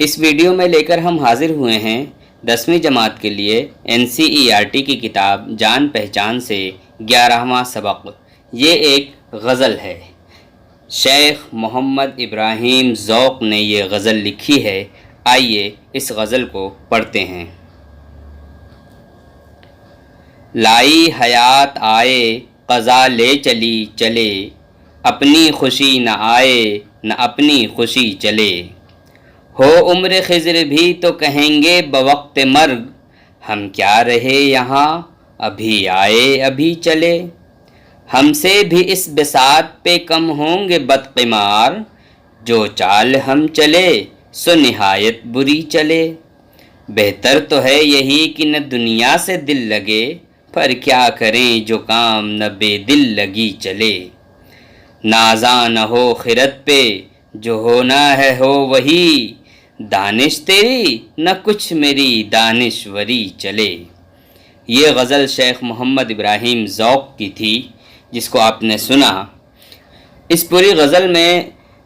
اس video میں لے کر ہم حاضر ہوئے ہیں 10ویں جماعت کے لیے NCERT کی کتاب جان پہچان سے 11واں سبق۔ یہ ایک غزل ہے۔ شیخ محمد ابراہیم ذوق نے یہ غزل لکھی ہے۔ آئیے اس غزل کو پڑھتے ہیں۔ لائی حیات آئے قضا لے چلی چلے، اپنی خوشی نہ آئے نہ اپنی خوشی چلے۔ ہو عمر خضر بھی تو کہیں گے بوقت مرگ، ہم کیا رہے یہاں ابھی آئے ابھی چلے۔ ہم سے بھی اس بساط پہ کم ہوں گے بدقمار، جو چال ہم چلے سو نہایت بری چلے۔ بہتر تو ہے یہی کہ نہ دنیا سے دل لگے، پر کیا کریں جو کام نہ بے دل لگی چلے۔ نازاں نہ ہو خرد پہ جو ہونا ہے ہو وہی، دانش تیری نہ کچھ میری دانشوری چلے۔ یہ غزل شیخ محمد ابراہیم ذوق کی تھی جس کو آپ نے سنا۔ اس پوری غزل میں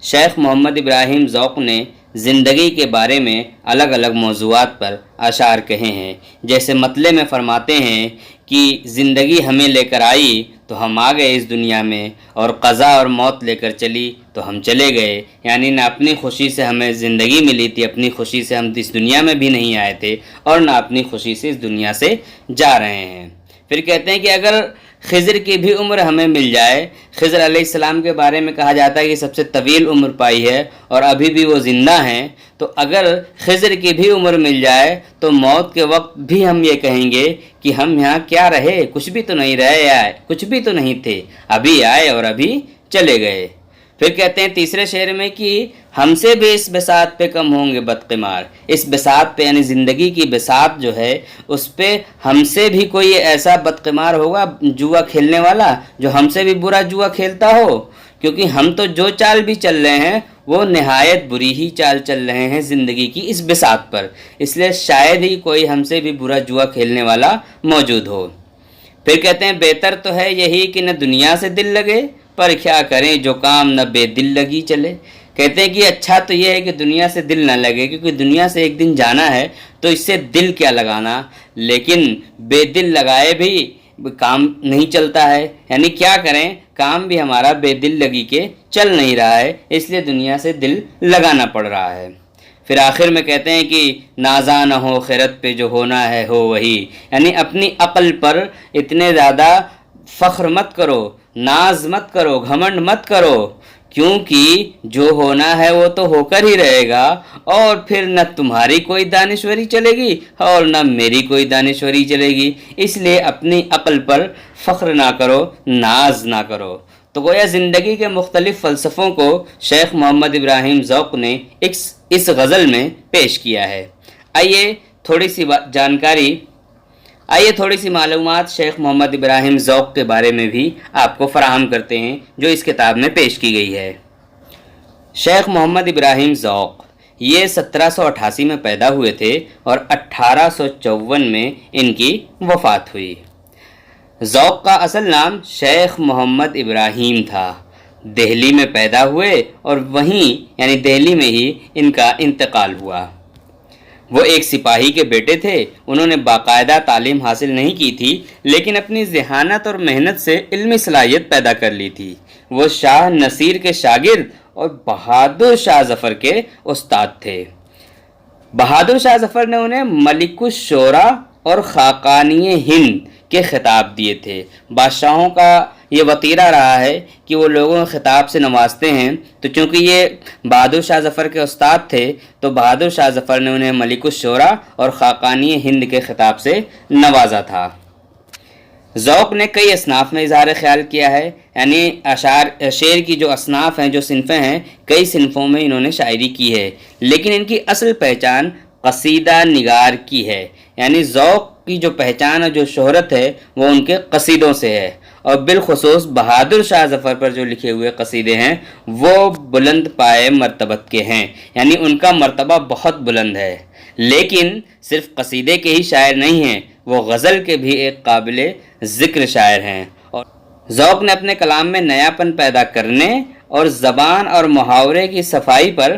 شیخ محمد ابراہیم ذوق نے زندگی کے بارے میں الگ الگ موضوعات پر اشعار کہے ہیں۔ جیسے مطلع میں فرماتے ہیں کہ زندگی ہمیں لے کر آئی تو ہم آ گئے اس دنیا میں، اور قضا اور موت لے کر چلی تو ہم چلے گئے۔ یعنی نہ اپنی خوشی سے ہمیں زندگی ملی تھی، اپنی خوشی سے ہم اس دنیا میں بھی نہیں آئے تھے، اور نہ اپنی خوشی سے اس دنیا سے جا رہے ہیں۔ پھر کہتے ہیں کہ اگر خضر کی بھی عمر ہمیں مل جائے، خضر علیہ السلام کے بارے میں کہا جاتا ہے کہ سب سے طویل عمر پائی ہے اور ابھی بھی وہ زندہ ہیں، تو اگر خضر کی بھی عمر مل جائے تو موت کے وقت بھی ہم یہ کہیں گے کہ ہم یہاں کیا رہے، کچھ بھی تو نہیں رہے، آئے کچھ بھی تو نہیں تھے، ابھی آئے اور ابھی چلے گئے۔ پھر کہتے ہیں تیسرے شعر میں کہ ہم سے بھی اس بساط پہ کم ہوں گے بدقمار۔ اس بساط پہ یعنی زندگی کی بساط جو ہے اس پہ ہم سے بھی کوئی ایسا بدقمار ہوگا جوا کھیلنے والا جو ہم سے بھی برا جوا کھیلتا ہو، کیونکہ ہم تو جو چال بھی چل رہے ہیں وہ نہایت بری ہی چال چل رہے ہیں زندگی کی اس بساط پر، اس لیے شاید ہی کوئی ہم سے بھی برا جوا کھیلنے والا موجود ہو۔ پھر کہتے ہیں بہتر تو ہے یہی کہ نہ دنیا سے دل لگے، پر کیا کریں جو کام نہ بے دل لگی چلے۔ کہتے ہیں کہ اچھا تو یہ ہے کہ دنیا سے دل نہ لگے، کیونکہ دنیا سے ایک دن جانا ہے تو اس سے دل کیا لگانا، لیکن بے دل لگائے بھی کام نہیں چلتا ہے۔ یعنی کیا کریں، کام بھی ہمارا بے دل لگی کے چل نہیں رہا ہے، اس لیے دنیا سے دل لگانا پڑ رہا ہے۔ پھر آخر میں کہتے ہیں کہ نازاں نہ ہو خرد پہ جو ہونا ہے ہو وہی، یعنی اپنی عقل پر اتنے زیادہ فخر مت کرو، ناز مت کرو، گھمنڈ مت کرو، کیونکہ جو ہونا ہے وہ تو ہو کر ہی رہے گا، اور پھر نہ تمہاری کوئی دانشوری چلے گی اور نہ میری کوئی دانشوری چلے گی، اس لیے اپنی عقل پر فخر نہ کرو، ناز نہ کرو۔ تو گویا زندگی کے مختلف فلسفوں کو شیخ محمد ابراہیم ذوق نے اس غزل میں پیش کیا ہے۔ آئیے تھوڑی سی معلومات شیخ محمد ابراہیم ذوق کے بارے میں بھی آپ کو فراہم کرتے ہیں جو اس کتاب میں پیش کی گئی ہے۔ شیخ محمد ابراہیم ذوق یہ 1788 میں پیدا ہوئے تھے اور 1854 میں ان کی وفات ہوئی۔ ذوق کا اصل نام شیخ محمد ابراہیم تھا۔ دہلی میں پیدا ہوئے اور وہیں یعنی دہلی میں ہی ان کا انتقال ہوا۔ وہ ایک سپاہی کے بیٹے تھے۔ انہوں نے باقاعدہ تعلیم حاصل نہیں کی تھی، لیکن اپنی ذہانت اور محنت سے علمی صلاحیت پیدا کر لی تھی۔ وہ شاہ نصیر کے شاگرد اور بہادر شاہ ظفر کے استاد تھے۔ بہادر شاہ ظفر نے انہیں ملک الشعراء اور خاقانی ہند کے خطاب دیے تھے۔ بادشاہوں کا یہ وطیرہ رہا ہے کہ وہ لوگوں کو خطاب سے نوازتے ہیں، تو چونکہ یہ بہادر شاہ ظفر کے استاد تھے تو بہادر شاہ ظفر نے انہیں ملک الشعراء اور خاقانی ہند کے خطاب سے نوازا تھا۔ ذوق نے کئی اصناف میں اظہار خیال کیا ہے، یعنی شعر کی جو اصناف ہیں، جو صنفیں ہیں، کئی صنفوں میں انہوں نے شاعری کی ہے، لیکن ان کی اصل پہچان قصیدہ نگار کی ہے۔ یعنی ذوق کی جو پہچان اور جو شہرت ہے وہ ان کے قصیدوں سے ہے، اور بالخصوص بہادر شاہ ظفر پر جو لکھے ہوئے قصیدے ہیں وہ بلند پائے مرتبت کے ہیں، یعنی ان کا مرتبہ بہت بلند ہے۔ لیکن صرف قصیدے کے ہی شاعر نہیں ہیں، وہ غزل کے بھی ایک قابل ذکر شاعر ہیں۔ اور ذوق نے اپنے کلام میں نیاپن پیدا کرنے اور زبان اور محاورے کی صفائی پر